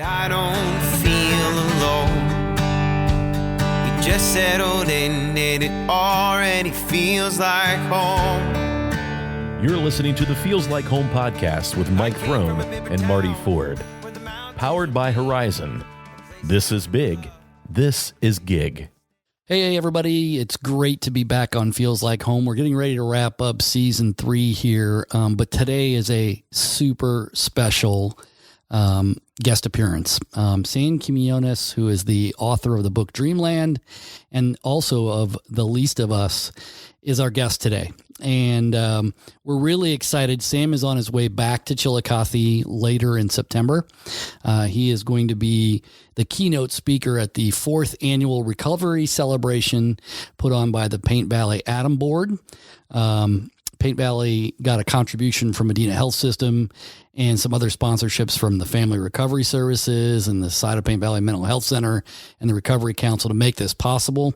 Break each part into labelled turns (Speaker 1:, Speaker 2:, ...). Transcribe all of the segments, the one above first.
Speaker 1: I don't feel alone. You just settled in and it already feels like home.
Speaker 2: You're listening to the Feels Like Home podcast with Mike Throne and Marty Ford. Powered by Horizon. This is big. This is gig.
Speaker 3: Hey, everybody. It's great to be back on Feels Like Home. We're getting ready to wrap up season 3 here, but today is a super special guest appearance. Sam Quinones, who is the author of the book Dreamland and also of The Least of Us, is our guest today. And we're really excited. Sam is on his way back to Chillicothe later in September. He is going to be the keynote speaker at the 4th annual recovery celebration put on by the Paint Valley Atom Board. Paint Valley got a contribution from Medina Health System and some other sponsorships from the Family Recovery Services and the side of Paint Valley Mental Health Center and the Recovery Council to make this possible.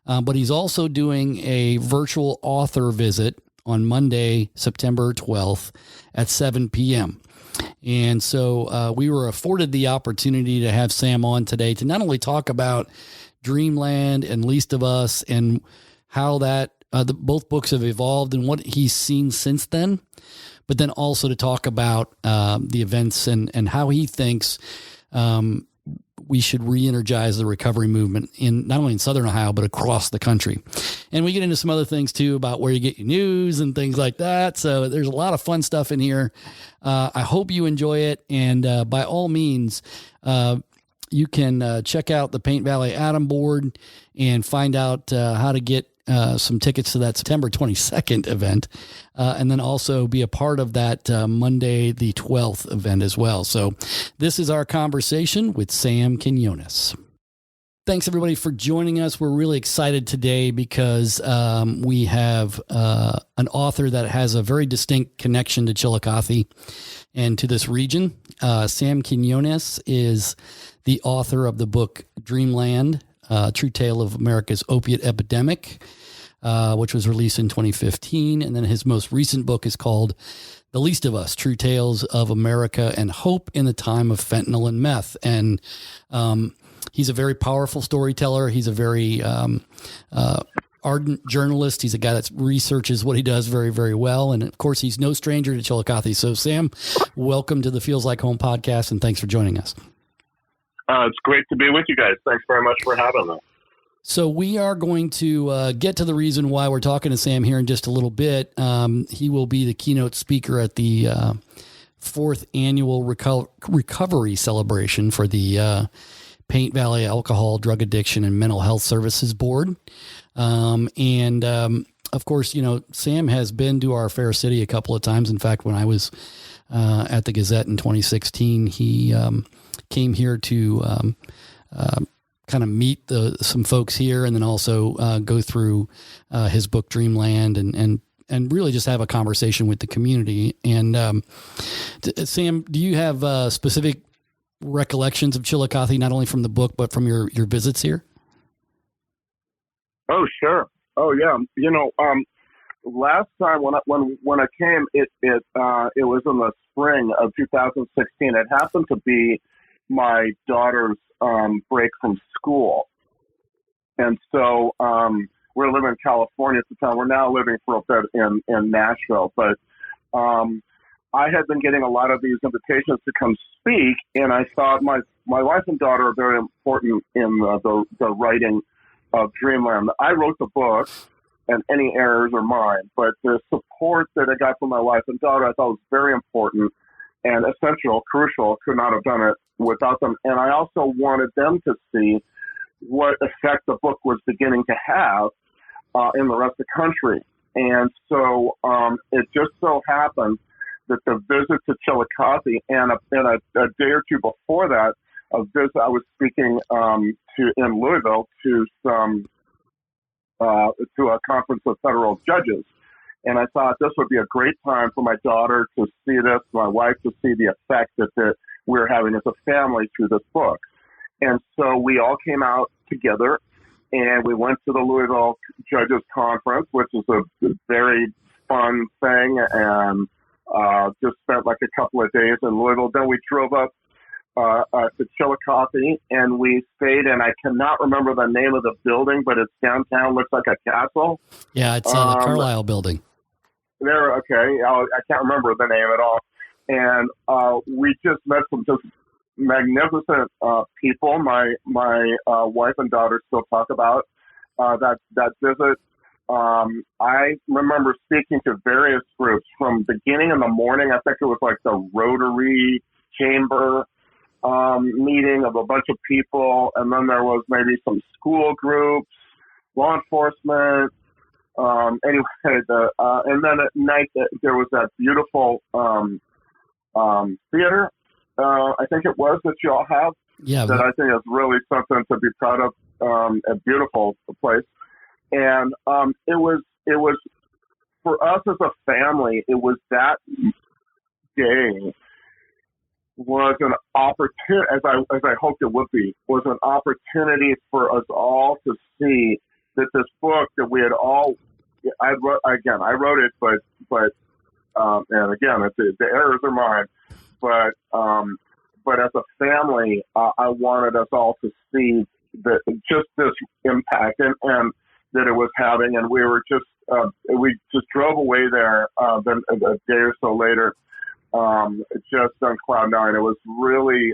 Speaker 3: But he's also doing a virtual author visit on Monday, September 12th at 7 p.m. And so we were afforded the opportunity to have Sam on today to not only talk about Dreamland and Least of Us and how that both books have evolved and what he's seen since then, but then also to talk about the events and how he thinks we should re-energize the recovery movement in not only in Southern Ohio, but across the country. And we get into some other things too about where you get your news and things like that. So there's a lot of fun stuff in here. I hope you enjoy it. And by all means, you can check out the Paint Valley Atom Board and find out how to get some tickets to that September 22nd event, and then also be a part of that Monday, the 12th event as well. So this is our conversation with Sam Quinones. Thanks, everybody, for joining us. We're really excited today because we have an author that has a very distinct connection to Chillicothe and to this region. Sam Quinones is the author of the book Dreamland, True Tale of America's Opiate Epidemic, which was released in 2015. And then his most recent book is called The Least of Us, True Tales of America and Hope in the Time of Fentanyl and Meth. And he's a very powerful storyteller. He's a very ardent journalist. He's a guy that researches what he does very, very well. And of course, he's no stranger to Chillicothe. So Sam, welcome to the Feels Like Home podcast, and thanks for joining us.
Speaker 4: It's great to be with you guys. Thanks very much for having me.
Speaker 3: So we are going to get to the reason why we're talking to Sam here in just a little bit. He will be the keynote speaker at the 4th annual recovery celebration for the Paint Valley Alcohol, Drug Addiction, and Mental Health Services Board. Of course, you know, Sam has been to our fair city a couple of times. In fact, when I was at the Gazette in 2016, he came here to kind of meet some folks here, and then also go through his book Dreamland and really just have a conversation with the community. And Sam, do you have specific recollections of Chillicothe, not only from the book but from your visits here?
Speaker 4: Oh, sure. Oh, yeah. You know, last time when I came, it was in the spring of 2016. It happened to be my daughter's break from school. And so we're living in California at the time. We're now living for a bit in Nashville. But I had been getting a lot of these invitations to come speak, and I thought my wife and daughter are very important in the writing of Dreamland. I wrote the book, and any errors are mine. But the support that I got from my wife and daughter I thought was very important and essential, crucial. Could not have done it without them. And I also wanted them to see what effect the book was beginning to have in the rest of the country. And so it just so happened that the visit to Chillicothe and a day or two before that, a visit I was speaking in Louisville to a conference of federal judges. And I thought this would be a great time for my daughter to see this, my wife to see the effect that we're having as a family through this book. And so we all came out together, and we went to the Louisville Judges Conference, which is a very fun thing, and just spent like a couple of days in Louisville. Then we drove up to Chillicothe, and we stayed in, I cannot remember the name of the building, but it's downtown, looks like a castle.
Speaker 3: Yeah, it's the Carlisle building.
Speaker 4: There, okay. I can't remember the name at all. And we just met some just magnificent people. My wife and daughter still talk about that visit. I remember speaking to various groups from beginning in the morning. I think it was like the Rotary Chamber meeting of a bunch of people, and then there was maybe some school groups, law enforcement. Anyway, and then at night there was that beautiful theater. I think it was that you all have.
Speaker 3: Yeah,
Speaker 4: that I think is really something to be proud of. A beautiful place, and it was for us as a family. It was that day was an opportunity, as I hoped it would be, was an opportunity for us all to see that this book that we had all. I wrote it, but and again, the errors are mine. But as a family, I wanted us all to see that just this impact and that it was having, and we were we just drove away there. Then a day or so later, just on cloud nine. It was really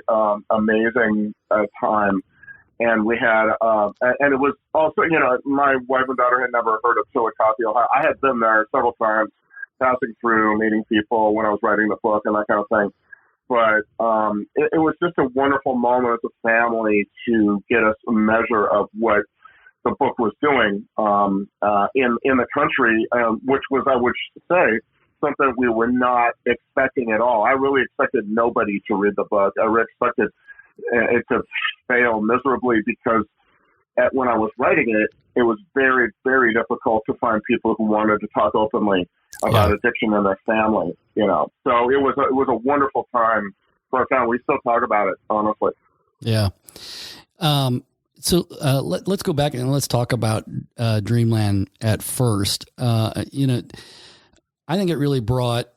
Speaker 4: amazing time. And we had, and it was also, my wife and daughter had never heard of Chillicothe, Ohio. I had been there several times, passing through, meeting people when I was writing the book and that kind of thing. But it was just a wonderful moment as a family to get us a measure of what the book was doing in the country, which was, I would say, something we were not expecting at all. I really expected nobody to read the book. I really expected it to fail miserably because when I was writing it, it was very, very difficult to find people who wanted to talk openly about addiction in their family, So it was a wonderful time for our family. We still talk about it, honestly.
Speaker 3: Yeah. So let's go back and let's talk about Dreamland at first. I think it really brought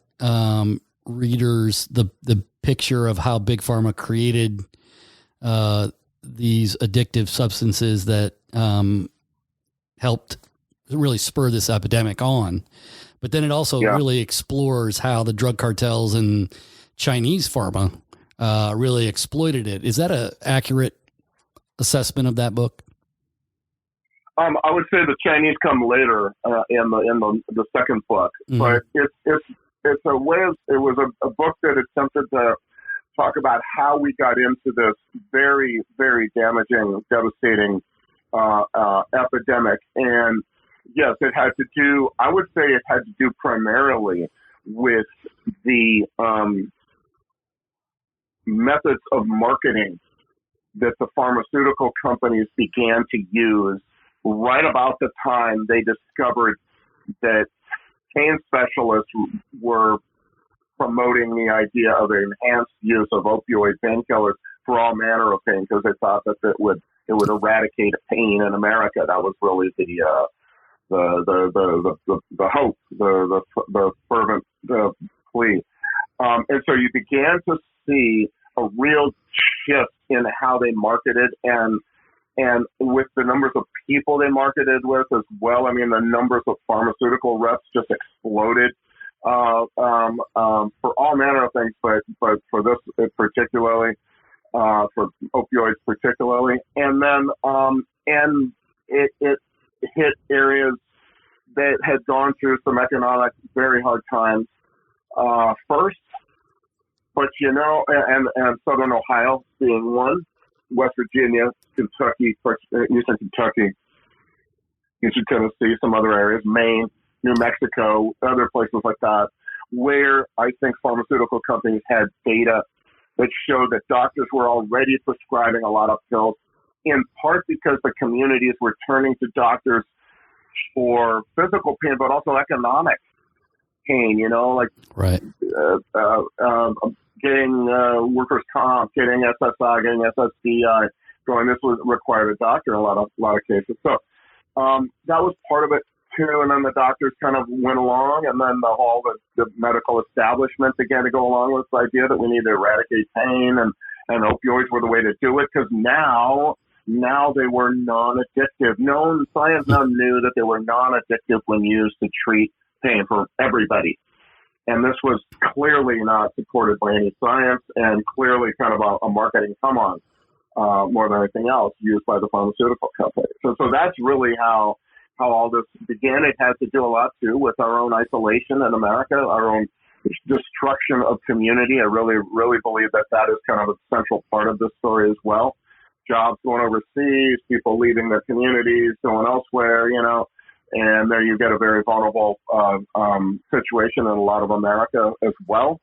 Speaker 3: readers the picture of how Big Pharma created these addictive substances that helped really spur this epidemic on. But then it also really explores how the drug cartels and Chinese pharma really exploited it. Is that an accurate assessment of that book?
Speaker 4: I would say the Chinese come later in the second book, but it's a way of, it was a book that attempted to talk about how we got into this very, very damaging, devastating epidemic. And yes, it had to do, I would say it had to do primarily with the methods of marketing that the pharmaceutical companies began to use right about the time they discovered that pain specialists were promoting the idea of enhanced use of opioid painkillers for all manner of pain because they thought that it would eradicate pain in America. That was really the hope, the fervent plea. And so you began to see a real shift in how they marketed and with the numbers of people they marketed with as well. I mean, the numbers of pharmaceutical reps just exploded for all manner of things, but for this particularly, for opioids particularly. And then and it hit areas that had gone through some economic, very hard times first. But, and Southern Ohio being one, West Virginia, Kentucky, Eastern Kentucky, Eastern Tennessee, some other areas, Maine, New Mexico, other places like that, where I think pharmaceutical companies had data that showed that doctors were already prescribing a lot of pills, in part because the communities were turning to doctors for physical pain, but also economic pain,
Speaker 3: right.
Speaker 4: Getting workers' comp, getting SSI, getting SSDI going. This would require a doctor in a lot of cases. So that was part of it too. And then the doctors kind of went along, and then the medical establishment began to go along with the idea that we need to eradicate pain, and opioids were the way to do it, because now they were non-addictive. Science now knew that they were non-addictive when used to treat pain for everybody. And this was clearly not supported by any science, and clearly kind of a marketing come-on more than anything else, used by the pharmaceutical companies. So that's really how all this began. It has to do a lot, too, with our own isolation in America, our own destruction of community. I really, really believe that is kind of a central part of this story as well. Jobs going overseas, people leaving their communities, going elsewhere, and there you get a very vulnerable situation in a lot of America as well.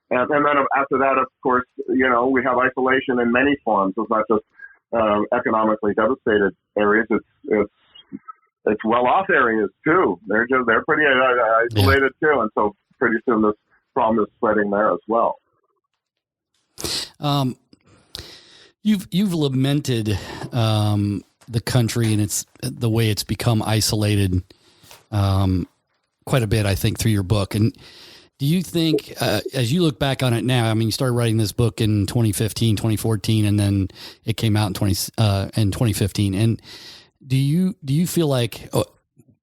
Speaker 4: And then after that, of course, we have isolation in many forms. It's not just economically devastated areas. It's well-off areas too. They're pretty isolated too, and so pretty soon this problem is spreading there as well.
Speaker 3: You've lamented the country and the way it's become isolated quite a bit, I think, through your book. And do you think, as you look back on it now, I mean, you started writing this book in 2015, 2014, and then it came out in 2015. And do you feel like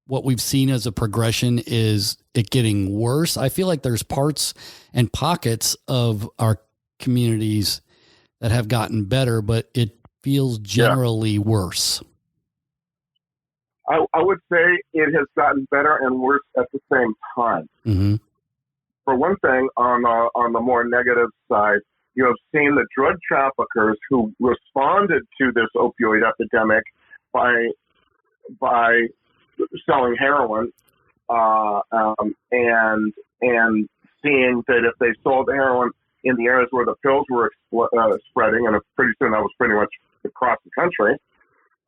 Speaker 3: what we've seen as a progression is it getting worse? I feel like there's parts and pockets of our communities that have gotten better, but it feels generally worse.
Speaker 4: I would say it has gotten better and worse at the same time.
Speaker 3: Mm-hmm.
Speaker 4: For one thing, on the more negative side, you have seen the drug traffickers who responded to this opioid epidemic by selling heroin, and seeing that if they sold the heroin in the areas where the pills were spreading, and pretty soon that was pretty much across the country,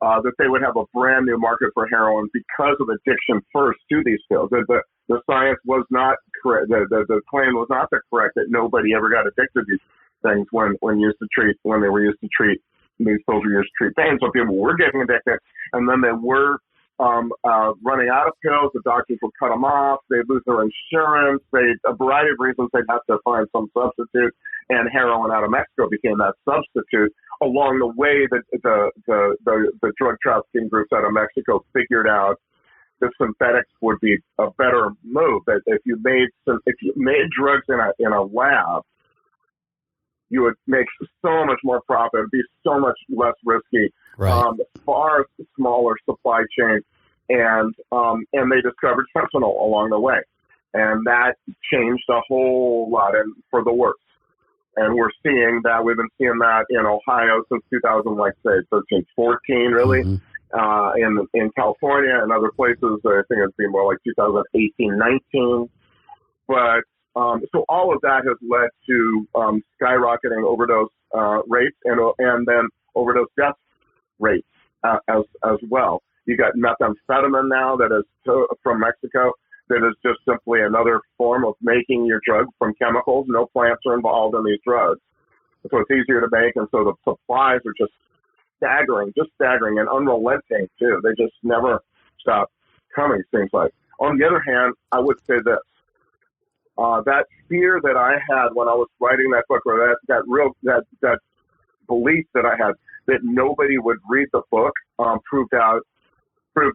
Speaker 4: that they would have a brand new market for heroin because of addiction first to these pills. The science was not correct. The claim was not correct that nobody ever got addicted to these things when they were used to treat these pills were used to treat pain. So people were getting addicted, and then they were running out of pills. The doctors would cut them off. They'd lose their insurance. A variety of reasons they'd have to find some substitute, and heroin out of Mexico became that substitute. Along the way, the drug trafficking groups out of Mexico figured out that synthetics would be a better move. That if you made drugs in a lab, you would make so much more profit. It'd be so much less risky.
Speaker 3: Right.
Speaker 4: Far smaller supply chain, and they discovered fentanyl along the way, and that changed a whole lot, and for the worse. And we've been seeing that in Ohio since 2013, 14, really. Mm-hmm. In California and other places, I think it'd be more like 2018, 19. But so all of that has led to skyrocketing overdose rates and then overdose deaths rates as well. You got methamphetamine now that is from Mexico, that is just simply another form of making your drug from chemicals. No plants are involved in these drugs, so it's easier to make, and so the supplies are just staggering and unrelenting too. They just never stop coming, seems like. On the other hand, I would say this. That fear that I had when I was writing that book, or that belief that I had that nobody would read the book, proved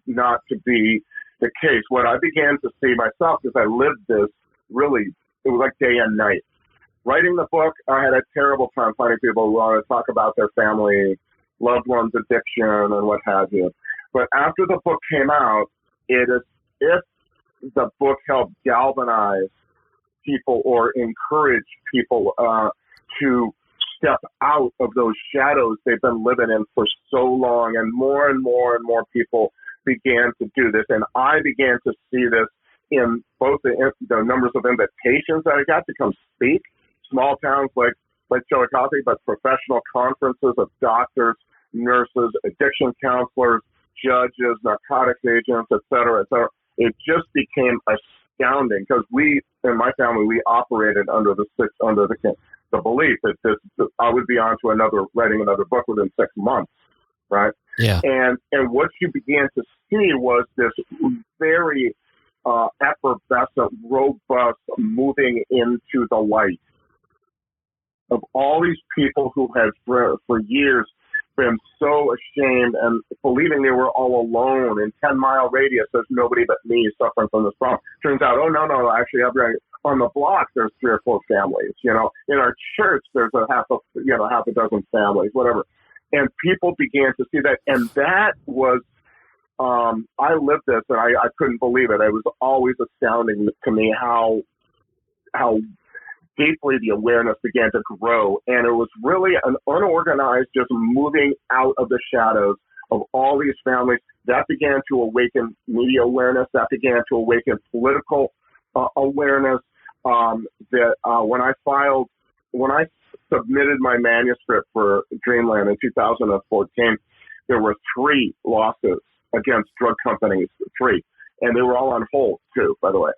Speaker 4: not to be the case. What I began to see myself, because I lived this, really, it was like day and night. Writing the book, I had a terrible time finding people who want to talk about their family, loved ones' addiction, and what have you. But after the book came out, it is if the book helped galvanize people or encourage people to step out of those shadows they've been living in for so long, and more people began to do this. And I began to see this in both the numbers of invitations that I got to come speak, small towns like Chillicothe, but professional conferences of doctors, nurses, addiction counselors, judges, narcotics agents, et cetera, et cetera. It just became astounding, because we, in my family, we operated under the belief that I would be on to writing another book within 6 months, right?
Speaker 3: Yeah.
Speaker 4: And what you began to see was this very effervescent, robust moving into the light of all these people who had for years been so ashamed and believing they were all alone in 10-mile radius. There's nobody but me suffering from this problem. Turns out, oh, no, actually, on the block, there's 3 or 4 families. In our church, there's half a dozen families, whatever. And people began to see that. And that was, I lived this and I couldn't believe it. It was always astounding to me how deeply the awareness began to grow. And it was really an unorganized, just moving out of the shadows of all these families. That began to awaken media awareness. That began to awaken political awareness. When I submitted my manuscript for Dreamland in 2014, there were 3 lawsuits against drug companies, 3. And they were all on hold, too, by the way.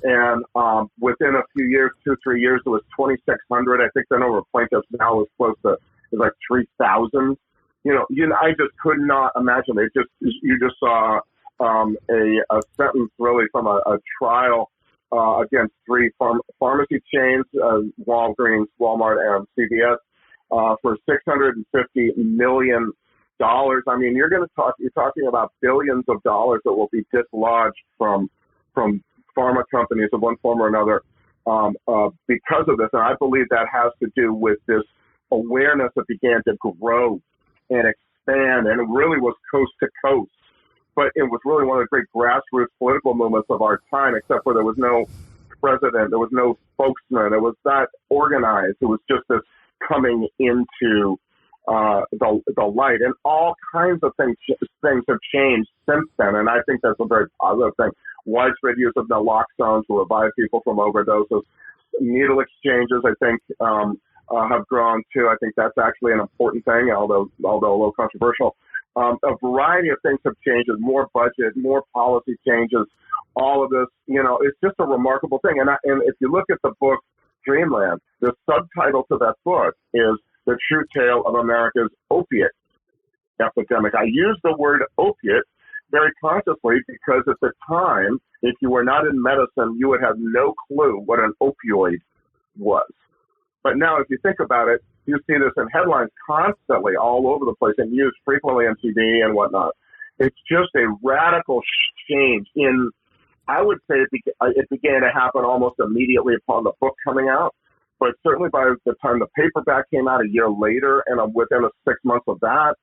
Speaker 4: And within a few years, 2-3 years, it was 2,600. I think the number of plaintiffs now is close to 3,000. I just could not imagine. You just saw a sentence really from a trial against 3 pharmacy chains, Walgreens, Walmart, and CVS, for $650 million. I mean, you're talking about billions of dollars that will be dislodged from pharma companies of one form or another because of this. And I believe that has to do with this awareness that began to grow and expand, and it really was coast to coast. But it was really one of the great grassroots political movements of our time, except for there was no president, there was no spokesman, it was not organized. It was just this coming into the light, and all kinds of things have changed since then, and I think that's a very positive thing. Widespread use of naloxone to revive people from overdoses, needle exchanges, I think, have grown too. I think that's actually an important thing, although a little controversial. A variety of things have changed. More budget, more policy changes. All of this, it's just a remarkable thing. And if you look at the book Dreamland, the subtitle to that book is The True Tale of America's Opiate Epidemic. I use the word opiate very consciously because at the time, if you were not in medicine, you would have no clue what an opioid was. But now, if you think about it, you see this in headlines constantly all over the place and used frequently on TV and whatnot. It's just a radical change in, I would say it began to happen almost immediately upon the book coming out. But certainly by the time the paperback came out a year later, and within 6 months of that,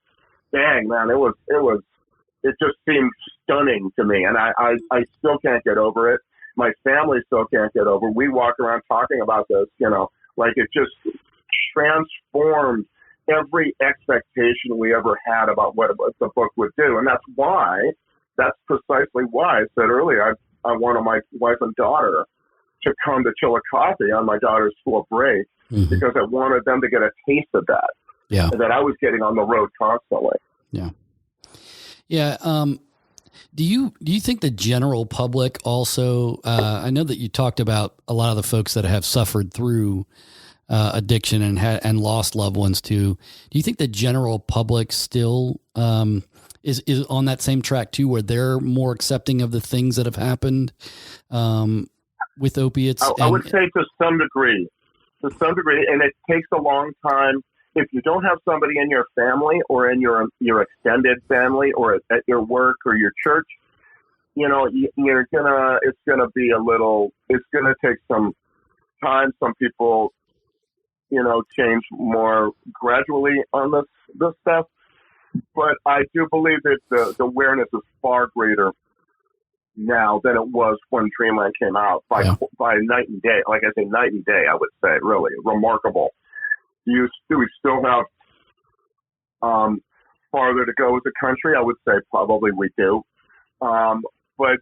Speaker 4: dang, man, it just seemed stunning to me. And I still can't get over it. My family still can't get over it. We walk around talking about this, like it just transformed every expectation we ever had about what the book would do. And that's precisely why I said earlier, I wanted my wife and daughter to come to Chillicothe on my daughter's school break, because I wanted them to get a taste of that. Yeah. That I was getting on the road constantly.
Speaker 3: Yeah. Yeah. Do you think the general public also, I know that you talked about a lot of the folks that have suffered through addiction and lost loved ones too. Do you think the general public still is on that same track too, where they're more accepting of the things that have happened with opiates?
Speaker 4: I would say to some degree, and it takes a long time. If you don't have somebody in your family or in your extended family or at your work or your church, it's gonna take some time. Some people, change more gradually on this stuff. But I do believe that the awareness is far greater now than it was when Dreamland came out by night and day. Like I say, night and day, I would say, really remarkable. We still have farther to go as a country. I would say probably we do. But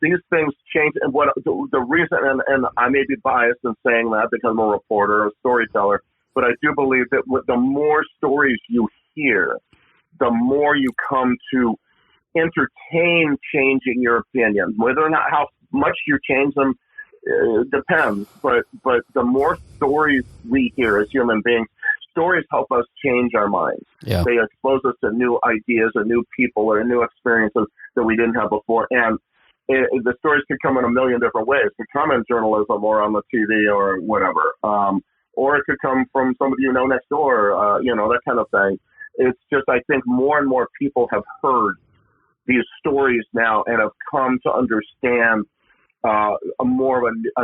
Speaker 4: these things change. And what the reason, and I may be biased in saying that because I'm a reporter, a storyteller, but I do believe that the more stories you hear, the more you come to entertain changing your opinion. Whether or not how much you change them depends. But the more stories we hear as human beings, stories help us change our minds. Yeah. They expose us to new ideas or new people or new experiences that we didn't have before. And the stories could come in a million different ways. It could come in journalism or on the TV or whatever. or it could come from somebody you know next door, that kind of thing. It's just, I think more and more people have heard these stories now and have come to understand a more of a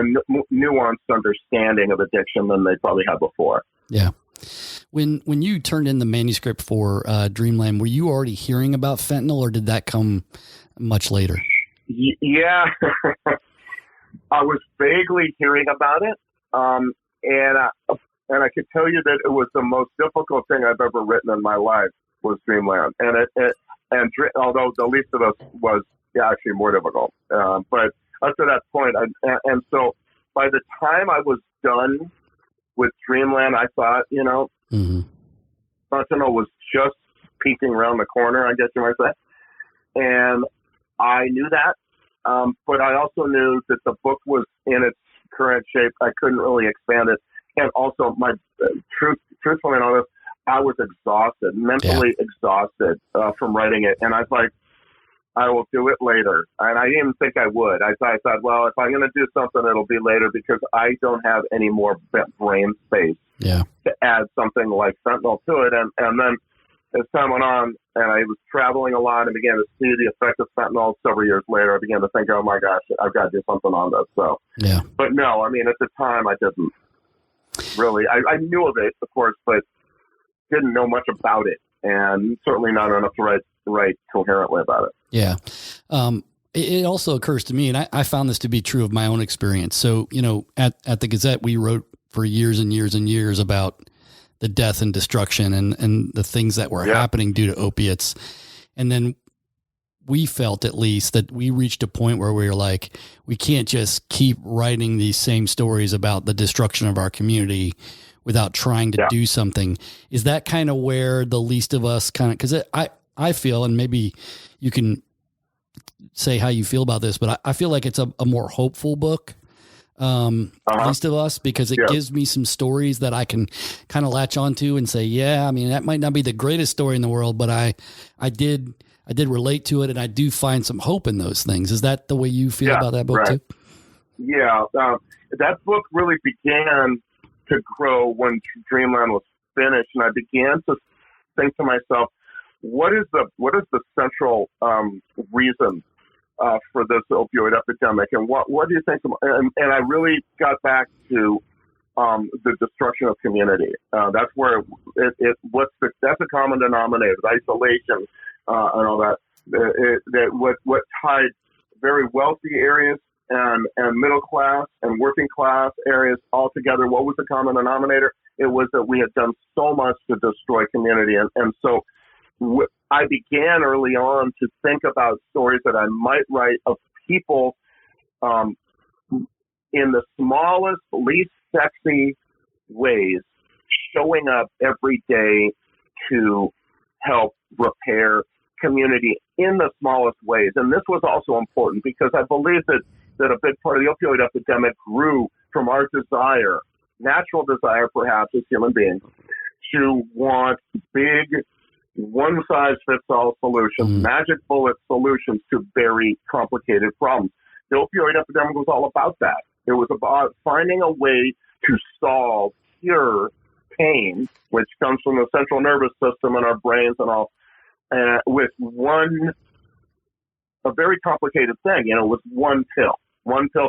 Speaker 4: nuanced understanding of addiction than they probably had before.
Speaker 3: Yeah. When you turned in the manuscript for Dreamland, were you already hearing about fentanyl, or did that come much later?
Speaker 4: Yeah, I was vaguely hearing about it, and I could tell you that it was the most difficult thing I've ever written in my life was Dreamland, and although the least of us was actually more difficult, but up to that point, and so by the time I was done with Dreamland, I thought, fentanyl was just peeking around the corner, I guess you might say. And I knew that, but I also knew that the book was in its current shape. I couldn't really expand it. And also, my truthfully on this, I was exhausted, mentally exhausted from writing it. And I was like, I will do it later. And I didn't even think I would. I thought, well, if I'm going to do something, it'll be later because I don't have any more brain space to add something like fentanyl to it. And then as time went on and I was traveling a lot and began to see the effect of fentanyl several years later, I began to think, oh my gosh, I've got to do something on this. So, but no, I mean, at the time I didn't really, I knew of it, of course, but didn't know much about it, and certainly not enough to write coherently about it.
Speaker 3: Yeah. It also occurs to me, and I found this to be true of my own experience. So, at the Gazette, we wrote for years and years and years about the death and destruction and the things that were happening due to opiates. And then we felt, at least, that we reached a point where we were like, we can't just keep writing these same stories about the destruction of our community without trying to do something. Is that kind of where the least of us because I feel, and maybe you can say how you feel about this, but I feel like it's a more hopeful book, least of us, because it gives me some stories that I can kind of latch onto and say, I mean, that might not be the greatest story in the world, but I did relate to it, and I do find some hope in those things. Is that the way you feel about that book too?
Speaker 4: Yeah. That book really began to grow when Dreamland was finished, and I began to think to myself, what is the central reason for this opioid epidemic, and what do you think? And I really got back to the destruction of community. That's where that's a common denominator: isolation and all that. What tied very wealthy areas and middle class and working class areas all together. What was the common denominator? It was that we had done so much to destroy community, and so I began early on to think about stories that I might write of people in the smallest, least sexy ways showing up every day to help repair community in the smallest ways. And this was also important because I believe that a big part of the opioid epidemic grew from our desire, natural desire perhaps as human beings, to want big, one-size-fits-all solutions, magic bullet solutions to very complicated problems. The opioid epidemic was all about that. It was about finding a way to solve, cure pain, which comes from the central nervous system and our brains and all, with a very complicated thing, with one pill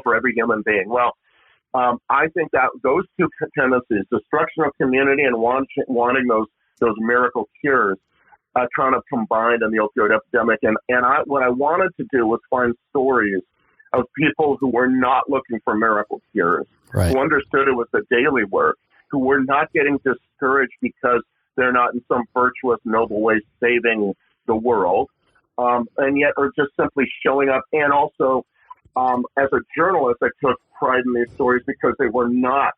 Speaker 4: for every human being. Well, I think that those two tendencies, destruction of community and wanting those miracle cures, kind of combined in the opioid epidemic. And what I wanted to do was find stories of people who were not looking for miracle cures, who understood it was the daily work, who were not getting discouraged because they're not in some virtuous, noble way saving the world, and yet are just simply showing up. And also, as a journalist, I took pride in these stories because they were not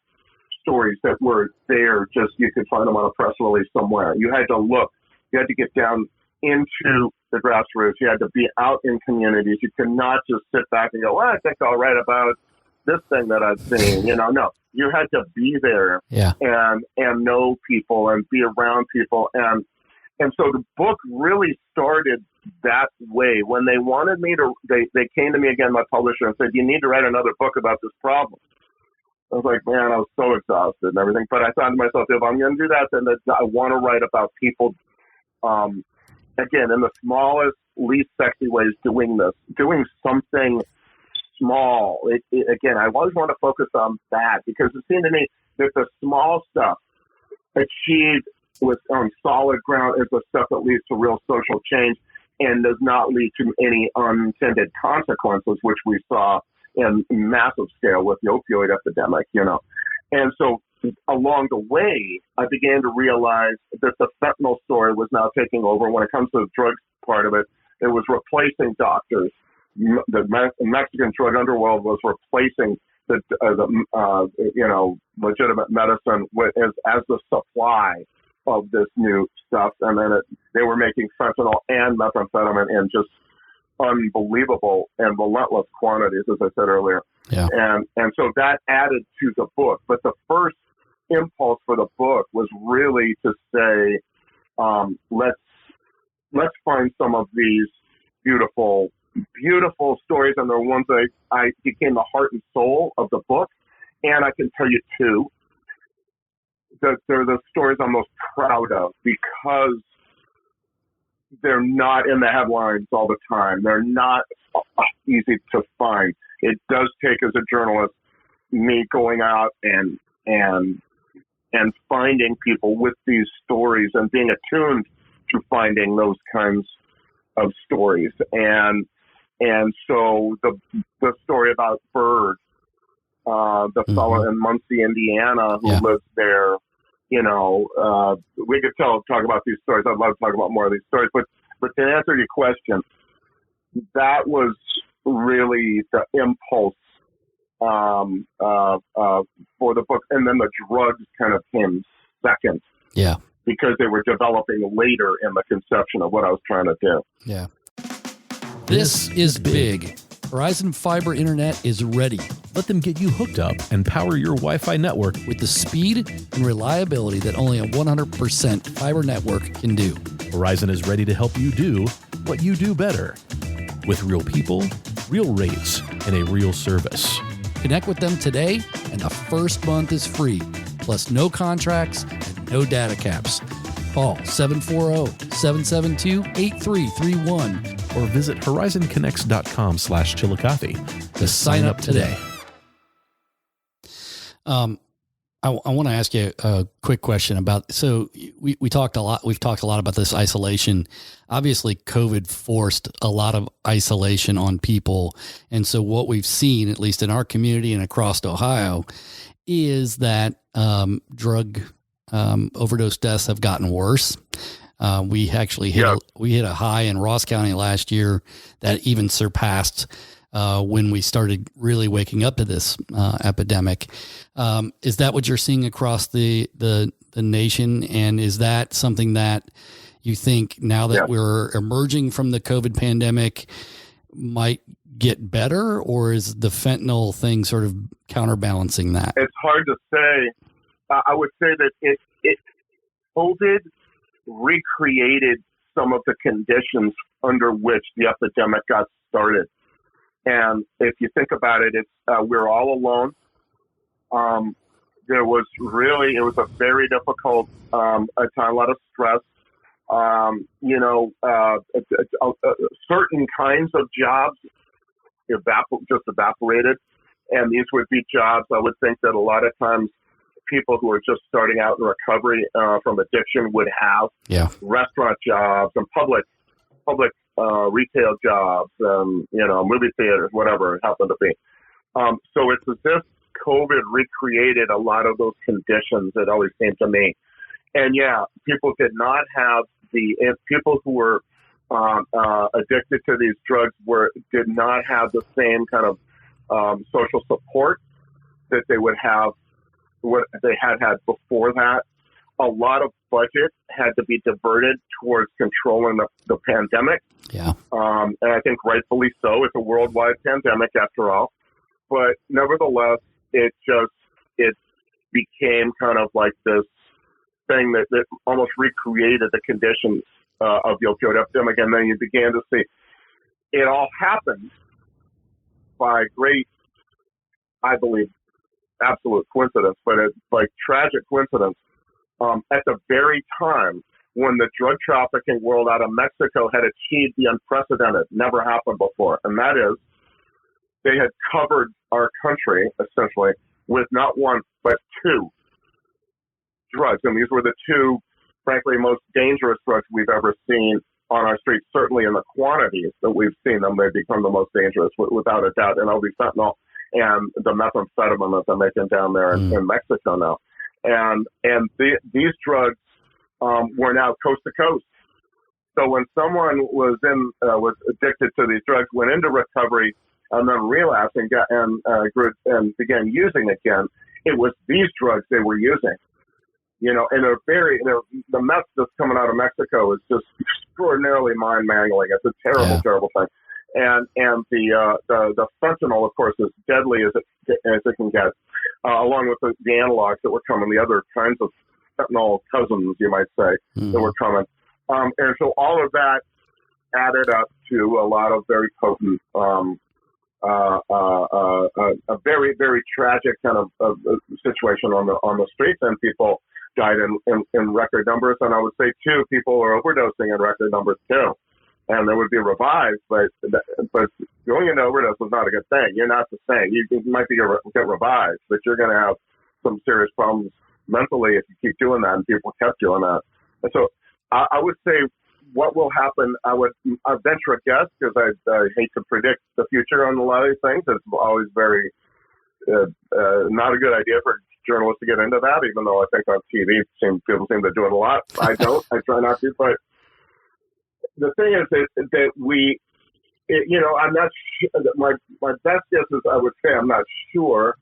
Speaker 4: stories that were there just you could find them on a press release somewhere. You had to look. You had to get down into the grassroots. You had to be out in communities. You could not just sit back and go, well, I think I'll write about this thing that I've seen. No. You had to be there and know people and be around people. And so the book really started that way. When they wanted me to, they came to me again, my publisher, and said, you need to write another book about this problem. I was like, man, I was so exhausted and everything. But I thought to myself, if I'm going to do that, then I want to write about people, again, in the smallest, least sexy ways doing something small. Again, I always want to focus on that because it seemed to me that the small stuff achieved on solid ground is the stuff that leads to real social change and does not lead to any unintended consequences, which we saw in massive scale with the opioid epidemic, And so along the way, I began to realize that the fentanyl story was now taking over. When it comes to the drugs part of it, it was replacing doctors. The Mexican drug underworld was replacing the legitimate medicine as the supply of this new stuff. And then they were making fentanyl and methamphetamine in just unbelievable and relentless quantities, as I said earlier.
Speaker 3: Yeah.
Speaker 4: And so that added to the book. But the first impulse for the book was really to say, let's find some of these beautiful stories, and they're ones that I became the heart and soul of the book. And I can tell you too, that they're the stories I'm most proud of because they're not in the headlines all the time. They're not easy to find. It does take, as a journalist, me going out and finding people with these stories and being attuned to finding those kinds of stories. And so the story about Bird, the fellow in Muncie, Indiana, who lives there, we could talk about these stories. I'd love to talk about more of these stories. But to answer your question, that was really the impulse for the book. And then the drugs kind of came second.
Speaker 3: Yeah.
Speaker 4: Because they were developing later in the conception of what I was trying to do.
Speaker 3: Yeah. This is big. Verizon Fiber Internet is ready.
Speaker 2: Let them get you hooked up and power your Wi-Fi network
Speaker 3: with the speed and reliability that only a 100% fiber network can do.
Speaker 2: Verizon is ready to help you do what you do better. With real people, real rates, and a real service.
Speaker 3: Connect with them today, and the first month is free. Plus no contracts and no data caps. Call 740-772-8331
Speaker 2: or visit horizonconnects.com/Chillicothe
Speaker 3: to sign up today. I want to ask you a quick question about, so we've talked a lot about this isolation. Obviously COVID forced a lot of isolation on people. And so what we've seen, at least in our community and across Ohio, is that drug overdose deaths have gotten worse. We actually hit a high in Ross County last year that even surpassed when we started really waking up to this epidemic. Is that what you're seeing across the nation? And is that something that you think now that we're emerging from the COVID pandemic might get better, or is the fentanyl thing sort of counterbalancing that?
Speaker 4: It's hard to say. I would say that it COVID recreated some of the conditions under which the epidemic got started. And if you think about it, we're all alone. It was a very difficult time, a lot of stress. Certain kinds of jobs just evaporated. And these would be jobs, I would think, that a lot of times people who are just starting out in recovery from addiction would have. Restaurant jobs and public retail jobs, movie theaters, whatever it happened to be. So it's as if COVID recreated a lot of those conditions, it always seemed to me. And people did not have people who were addicted to these drugs did not have the same kind of social support that they would have, what they had before that. A lot of budget had to be diverted towards controlling the pandemic. And I think rightfully so. It's a worldwide pandemic after all. But nevertheless, it became kind of like this thing that almost recreated the conditions of the opioid epidemic. And then you began to see it all happened by great, I believe, absolute coincidence, but it's like tragic coincidence. At the very time when the drug trafficking world out of Mexico had achieved the unprecedented, never happened before, and that is they had covered our country essentially with not one but two drugs, and these were the two, frankly, most dangerous drugs we've ever seen on our streets. Certainly in the quantities that we've seen them, they become the most dangerous without a doubt. And it'll be fentanyl and the methamphetamine that they're making down there in Mexico now. And these drugs were now coast to coast. So when someone was addicted to these drugs, went into recovery, and then relapsed and began using again, it was these drugs they were using. You know, and the mess that's coming out of Mexico is just extraordinarily mind-mangling. It's a terrible, terrible thing. And the fentanyl, of course, is deadly as it can get, along with the analogs that were coming, the other kinds of fentanyl cousins, you might say, that were coming. And so all of that added up to a lot of very potent, a very, very tragic kind of situation on the streets, and people died in record numbers. And I would say, too, people are overdosing in record numbers, too. And they would be revived, but going into overdose is not a good thing. You're not the same. You might get revived, but you're going to have some serious problems mentally if you keep doing that, and people kept doing that. And so I would say what will happen, I venture a guess, because I hate to predict the future on a lot of these things. It's always very not a good idea for journalists to get into that, even though I think on TV people seem to do it a lot. I don't. I try not to. But the thing is that I'm not sure. My best guess is I would say I'm not sure.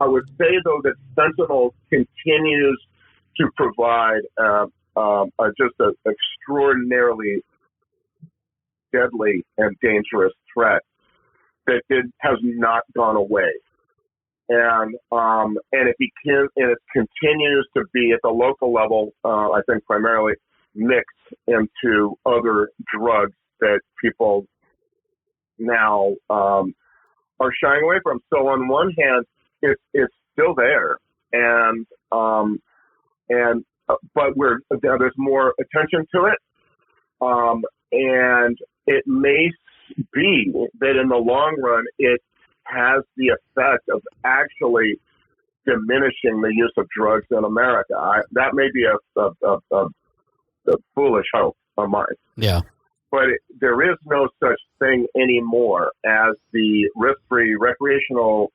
Speaker 4: I would say, though, that fentanyl continues to provide just an extraordinarily deadly and dangerous threat that has not gone away. And it continues to be at the local level, I think primarily mixed into other drugs that people now are shying away from. So on one hand, it's still there, but there's more attention to it, and it may be that in the long run it has the effect of actually diminishing the use of drugs in America. That may be a foolish hope of mine.
Speaker 3: Yeah.
Speaker 4: But there is no such thing anymore as the risk-free recreational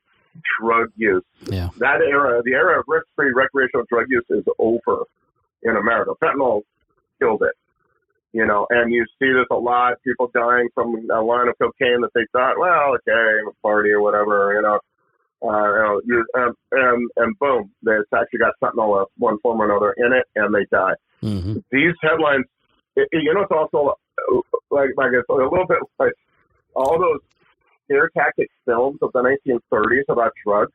Speaker 4: drug use.
Speaker 3: Yeah.
Speaker 4: The era of risk-free recreational drug use is over in America. Fentanyl killed it. You know, and you see this a lot, people dying from a line of cocaine that they thought, well, okay, a party or whatever, and boom, it's actually got fentanyl of one form or another in it, and they die. Mm-hmm. These headlines, it's also like it's a little bit like all those scare tactic films of the 1930s about drugs,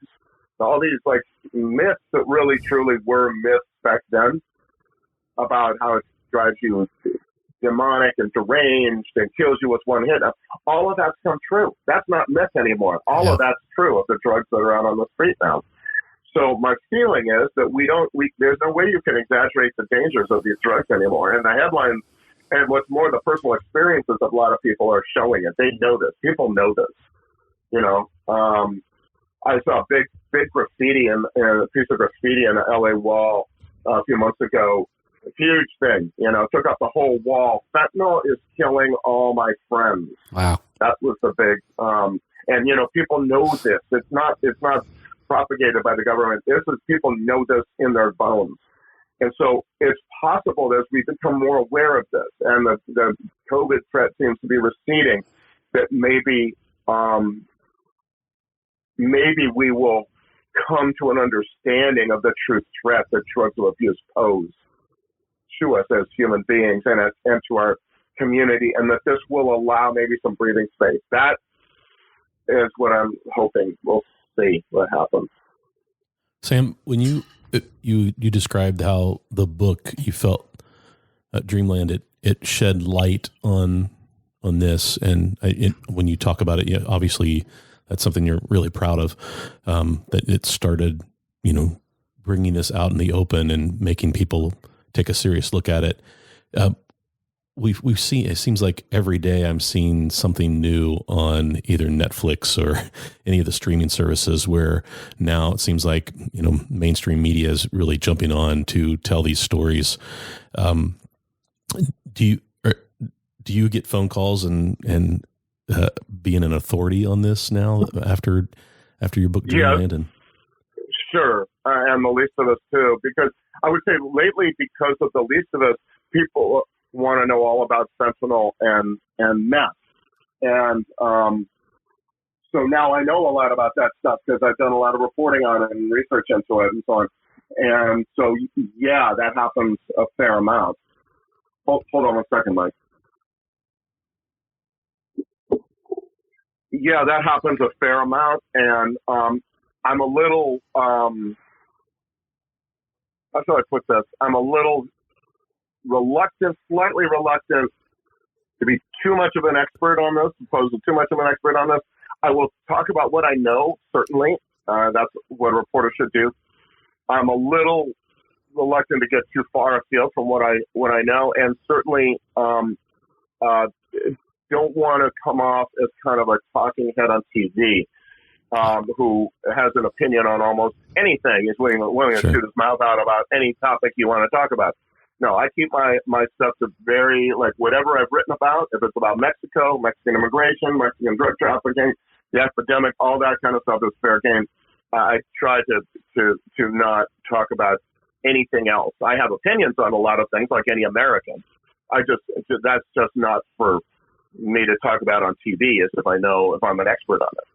Speaker 4: all these like myths that really truly were myths back then about how it drives you demonic and deranged and kills you with one hit. All of that's come true. That's not myth anymore. All of that's true of the drugs that are out on the street now. So my feeling is that there's no way you can exaggerate the dangers of these drugs anymore. And the headlines, and what's more, the personal experiences of a lot of people are showing it. They know this. People know this. I saw a big graffiti a piece of graffiti in the LA wall a few months ago. A huge thing, took up the whole wall. Fentanyl is killing all my friends. Wow. That was the big, and people know this. It's not propagated by the government. People know this in their bones. And so it's possible that as we become more aware of this and the COVID threat seems to be receding, that maybe we will come to an understanding of the true threat that drugs of abuse pose to us as human beings and to our community, and that this will allow maybe some breathing space. That is what I'm hoping. We'll see what happens.
Speaker 2: Sam, when you described how the book you felt Dreamland, it shed light on this, and when you talk about it, obviously that's something you're really proud of, that it started, bringing this out in the open and making people take a serious look at it. We've seen, it seems like every day I'm seeing something new on either Netflix or any of the streaming services, where now it seems like, mainstream media is really jumping on to tell these stories. Do you get phone calls and being an authority on this now after your book Dreamland?
Speaker 4: Yeah, sure. And the Least of Us too, because I would say lately, because of the Least of Us, people want to know all about fentanyl and meth. And so now I know a lot about that stuff because I've done a lot of reporting on it and research into it and so on. And so, yeah, that happens a fair amount. Hold on one second, Mike. Yeah, that happens a fair amount. And I'm a little, how should I put this? I'm a little slightly reluctant to be too much of an expert on this, opposed to too much of an expert on this. I will talk about what I know, certainly. That's what a reporter should do. I'm a little reluctant to get too far afield from what I know, and certainly don't want to come off as kind of a talking head on TV who has an opinion on almost anything. Is willing to shoot his mouth out about any topic you want to talk about. No, I keep my stuff to very, like, whatever I've written about, if it's about Mexico, Mexican immigration, Mexican drug trafficking, the epidemic, all that kind of stuff is fair game. I try to not talk about anything else. I have opinions on a lot of things, like any American. That's just not for me to talk about on TV, as if I'm an expert on it.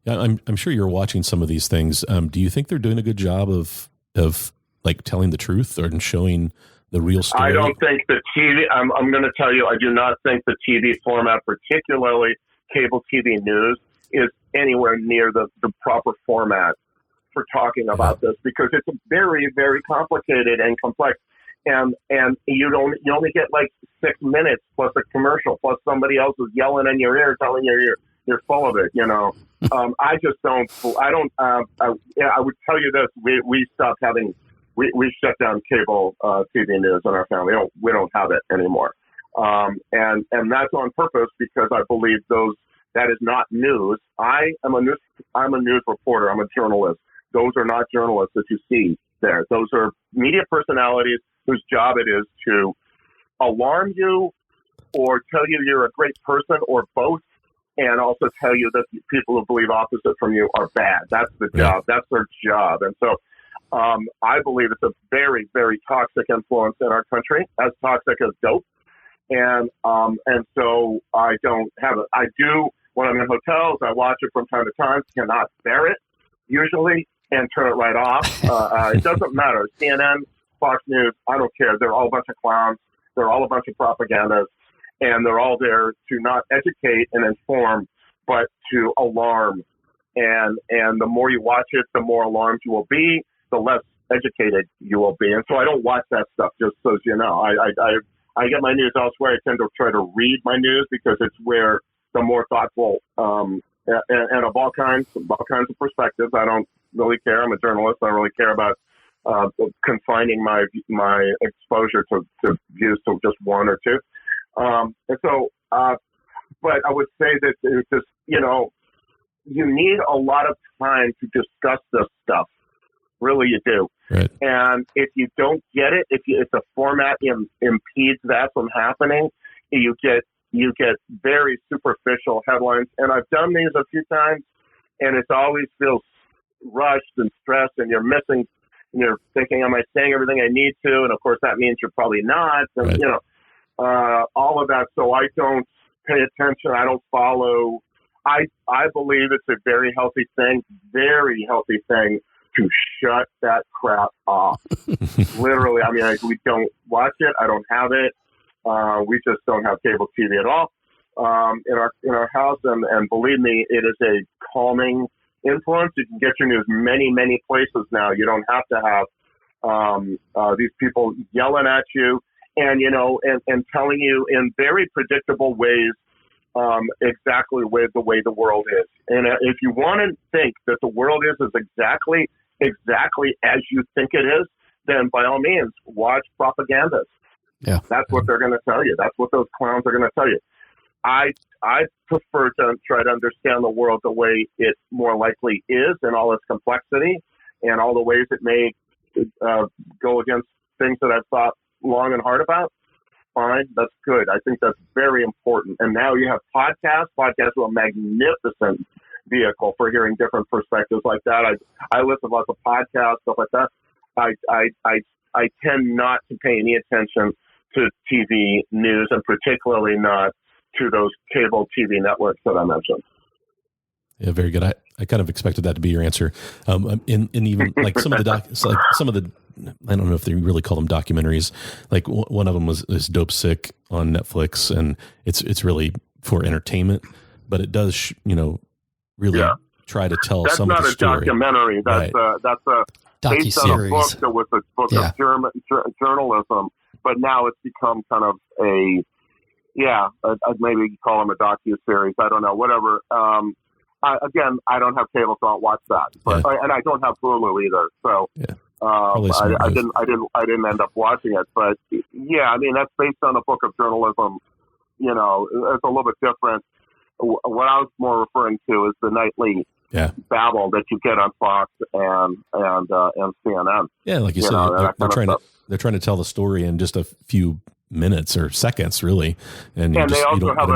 Speaker 2: Yeah, I'm sure you're watching some of these things. Do you think they're doing a good job of like telling the truth or showing the real story?
Speaker 4: I don't think the TV, I'm going to tell you, I do not think the TV format, particularly cable TV news, is anywhere near the proper format for talking about this, because it's very, very complicated and complex. And you only get like 6 minutes plus a commercial plus somebody else is yelling in your ear telling you you're full of it. I just don't. I would tell you this: we stopped having. We shut down cable TV news in our family. We don't have it anymore, and that's on purpose, because I believe that is not news. I'm a news reporter. I'm a journalist. Those are not journalists that you see there. Those are media personalities whose job it is to alarm you or tell you you're a great person, or both, and also tell you that people who believe opposite from you are bad. That's the job. That's their job. And so I believe it's a very, very toxic influence in our country, as toxic as dope. And so I don't have it. I do, when I'm in hotels, I watch it from time to time, cannot bear it usually, and turn it right off. It doesn't matter. CNN, Fox News, I don't care. They're all a bunch of clowns. They're all a bunch of propagandists, and they're all there to not educate and inform, but to alarm. And the more you watch it, the more alarmed you will be, the less educated you will be. And so I don't watch that stuff, just so you know. I get my news elsewhere. I tend to try to read my news, because it's where the more thoughtful and of all kinds of perspectives. I don't really care. I'm a journalist. I don't really care about confining my exposure to views to just one or two. And so, but I would say that it's just, you need a lot of time to discuss this stuff. Really, you do.
Speaker 2: Right.
Speaker 4: And if you don't get it, if the format impedes that from happening, you get very superficial headlines. And I've done these a few times, and it always feels rushed and stressed, and you're missing. And you're thinking, am I saying everything I need to? And of course, that means you're probably not. And
Speaker 2: right.
Speaker 4: All of that. So I don't pay attention. I don't follow. I believe it's a very healthy thing to shut that crap off. Literally, I mean, we don't watch it. I don't have it. We just don't have cable TV at all in our house. And believe me, it is a calming influence. You can get your news many, many places now. You don't have to have these people yelling at you and telling you in very predictable ways exactly the way the world is. And if you want to think that the world is exactly as you think it is, then by all means, watch propaganda.
Speaker 3: Yeah.
Speaker 4: That's what they're going to tell you. That's what those clowns are going to tell you. I prefer to try to understand the world the way it more likely is in all its complexity and all the ways it may go against things that I've thought long and hard about. Fine, that's good. I think that's very important. And now you have podcasts. Podcasts are a magnificent vehicle for hearing different perspectives like that. I listen to lots of podcasts, stuff like that. I tend not to pay any attention to TV news, and particularly not to those cable TV networks that I mentioned.
Speaker 2: Yeah, very good. I kind of expected that to be your answer. In even like some of the I don't know if they really call them documentaries. Like one of them is Dope Sick on Netflix, and it's really for entertainment, but it does really try to tell some of the story.
Speaker 4: That's not a documentary. That's a based on a book that was a book of journalism, but now it's become kind of I'd maybe call them a docuseries. I don't know, whatever. I don't have cable, so I don't watch that. But and I don't have Hulu either. So I didn't end up watching it. But I mean, that's based on a book of journalism. It's a little bit different. What I was more referring to is the nightly babble that you get on Fox and CNN.
Speaker 2: Yeah, like you said, they're trying to tell the story in just a few minutes or seconds, really, and
Speaker 4: they also have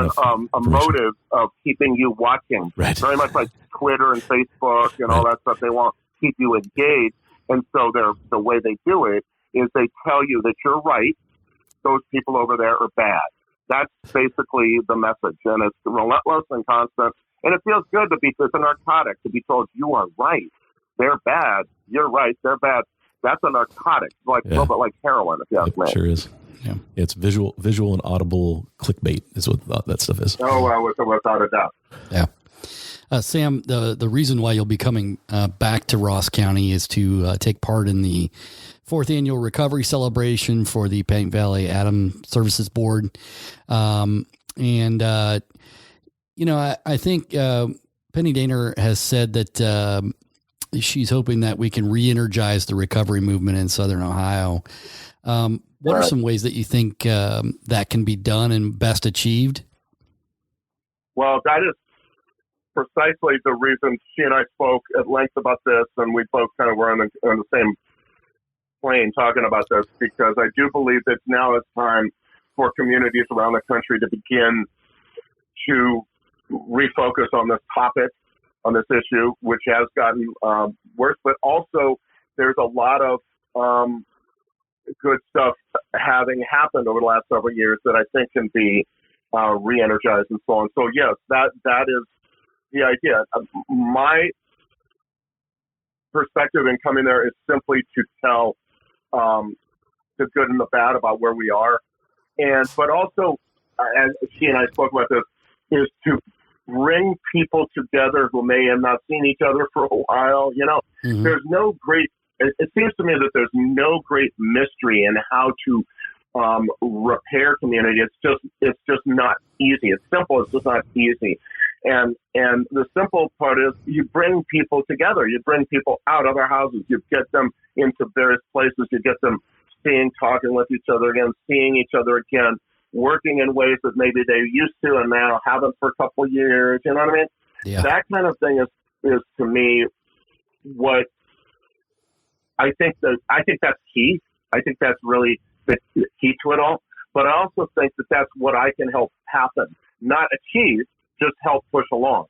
Speaker 4: a motive of keeping you watching,
Speaker 2: right?
Speaker 4: Very much like Twitter and Facebook and all that stuff. They want to keep you engaged, and so the way they do it is they tell you that you're right, those people over there are bad. That's basically the message, and it's relentless and constant, and it feels good to be. It's a narcotic to be told you are right, they're bad, you're right, they're bad. That's a narcotic, a little bit like heroin, if you ask me.
Speaker 2: Sure is. Yeah, it's visual and audible clickbait is what that stuff is.
Speaker 4: Oh, without a doubt.
Speaker 3: Yeah. Sam, the reason why you'll be coming back to Ross County is to take part in the 4th annual recovery celebration for the Paint Valley Adams Services Board. I think Penny Daner has said that she's hoping that we can re-energize the recovery movement in Southern Ohio. What are some ways that you think that can be done and best achieved?
Speaker 4: Well, that is precisely the reason she and I spoke at length about this, and we both kind of were on the same plane talking about this, because I do believe that now is time for communities around the country to begin to refocus on this topic, on this issue, which has gotten worse, but also there's a lot of good stuff having happened over the last several years that I think can be re-energized and so on. So yes, that is the idea. My perspective in coming there is simply to tell the good and the bad about where we are, but also, as she and I spoke about this, is to bring people together who may have not seen each other for a while. There's no great. It seems to me that there's no great mystery in how to repair community. It's just not easy. It's simple. It's just not easy. And the simple part is you bring people together. You bring people out of their houses. You get them into various places. You get them talking with each other again, seeing each other again, working in ways that maybe they used to and now haven't for a couple of years. You know what I mean?
Speaker 3: Yeah.
Speaker 4: That kind of thing is to me what I think that's key. I think that's really the key to it all. But I also think that that's what I can help happen, not achieve, just help push along.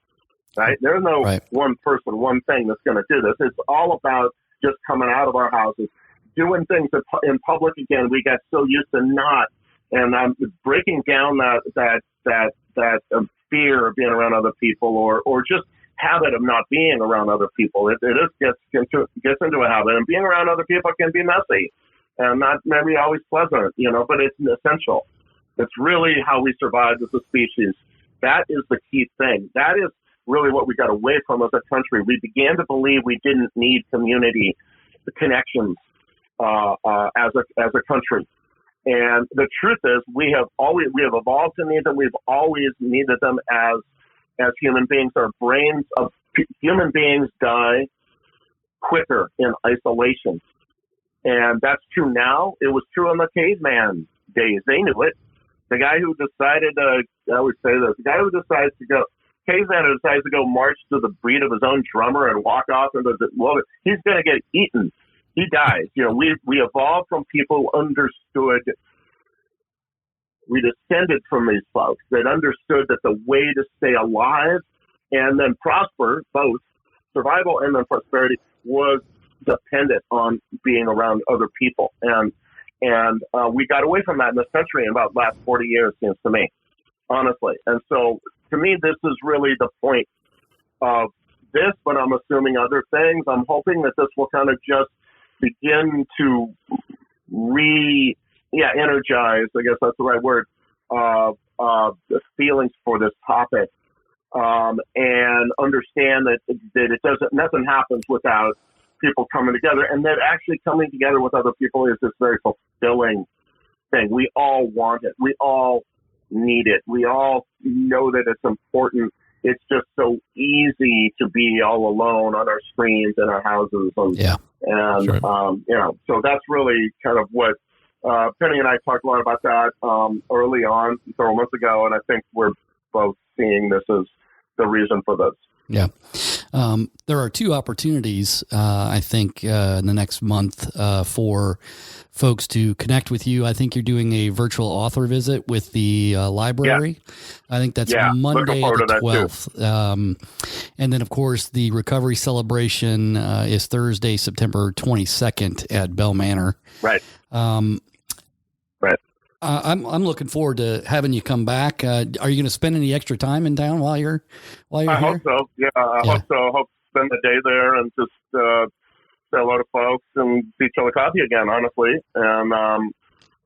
Speaker 4: Right? There's no one person, one thing that's going to do this. It's all about just coming out of our houses, doing things in public again. We got so used to not, and I'm breaking down that fear of being around other people, or just habit of not being around other people. It gets into a habit, and being around other people can be messy and not maybe always pleasant, but it's essential. It's really how we survived as a species. That is the key thing. That is really what we got away from as a country. We began to believe we didn't need community connections as a country. And the truth is, we have evolved to need them. We've always needed them as human beings. Our brains of human beings die quicker in isolation. And that's true now. It was true in the caveman days. They knew it. The guy who decided, I would say this, the guy who decides to go, caveman who decides to go march to the beat of his own drummer and walk off into the wilderness, he's going to get eaten. He dies. You know, we evolved from people who understood. We descended from these folks that understood that the way to stay alive and then prosper, both survival and then prosperity, was dependent on being around other people. And we got away from that in this country in about the last 40 years, seems to me, honestly. And so to me, this is really the point of this, but I'm assuming other things. I'm hoping that this will kind of just begin to energize, I guess that's the right word, the feelings for this topic, and understand that nothing happens without people coming together, and that actually coming together with other people is this very fulfilling thing. We all want it. We all need it. We all know that it's important. It's just so easy to be all alone on our screens in our houses. And
Speaker 2: sure.
Speaker 4: So that's really kind of what Penny and I talked a lot about that early on, several months ago, and I think we're both seeing this as the reason for this.
Speaker 3: Yeah. There are two opportunities, I think, in the next month for folks to connect with you. I think you're doing a virtual author visit with the library. Yeah. I think that's Monday the 12th. And then, of course, the recovery celebration is Thursday, September 22nd at Bell Manor.
Speaker 4: Right. Right.
Speaker 3: I'm looking forward to having you come back. Are you going to spend any extra time in town while you're here?
Speaker 4: I hope so. Yeah, I hope so. I hope to spend the day there and just say hello to folks and see Chillicothe again, honestly. And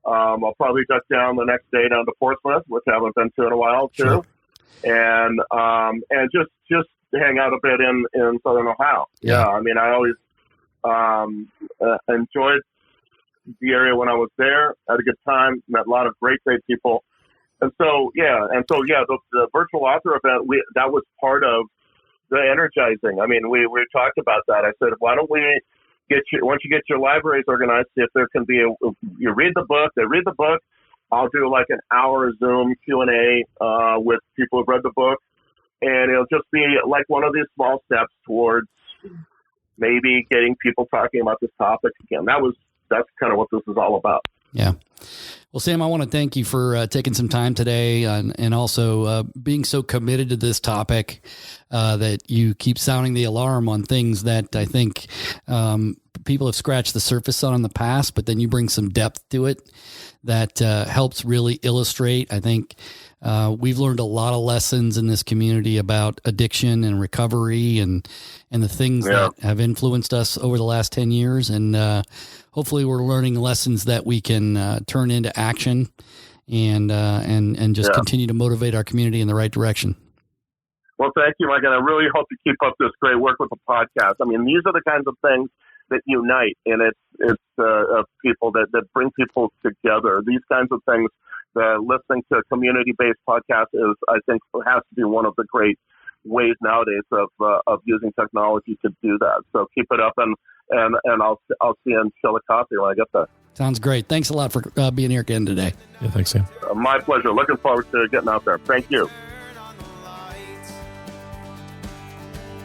Speaker 4: I'll probably cut down the next day down to Portsmouth, which I haven't been to in a while too. Sure. And just hang out a bit in Southern Ohio. Yeah. I mean, I always enjoyed the area when I was there. Had a good time, met a lot of great people. And so, the virtual author event, that was part of the energizing. I mean, we talked about that. I said, why don't we once you get your libraries organized, see if there can be you read the book, they read the book. I'll do like an hour Zoom Q&A with people who've read the book. And it'll just be like one of these small steps towards maybe getting people talking about this topic again. That's kind of what this is all about.
Speaker 3: Yeah. Well, Sam, I want to thank you for taking some time today and also being so committed to this topic that you keep sounding the alarm on things that I think people have scratched the surface on in the past, but then you bring some depth to it that helps really illustrate. I think we've learned a lot of lessons in this community about addiction and recovery and the things that have influenced us over the last 10 years. And hopefully we're learning lessons that we can turn into action and just continue to motivate our community in the right direction.
Speaker 4: Well, thank you, Mike. And I really hope to keep up this great work with the podcast. I mean, these are the kinds of things that unite, and it's people that bring people together. These kinds of things, listening to a community-based podcast is, I think, has to be one of the great ways nowadays of using technology to do that. So keep it up, and I'll see you in Chillicothe when I get there.
Speaker 3: Sounds great. Thanks a lot for being here again today.
Speaker 2: Yeah, thanks, Sam.
Speaker 4: My pleasure. Looking forward to getting out there. Thank you.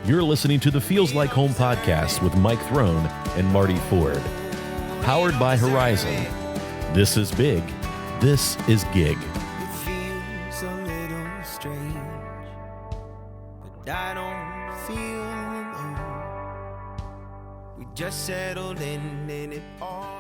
Speaker 5: You're listening to the Feels Like Home podcast with Mike Throne and Marty Ford. Powered by Horizon. This is big. This is gig.
Speaker 1: It feels a little strange, but I don't feel alone. We just settled in and it all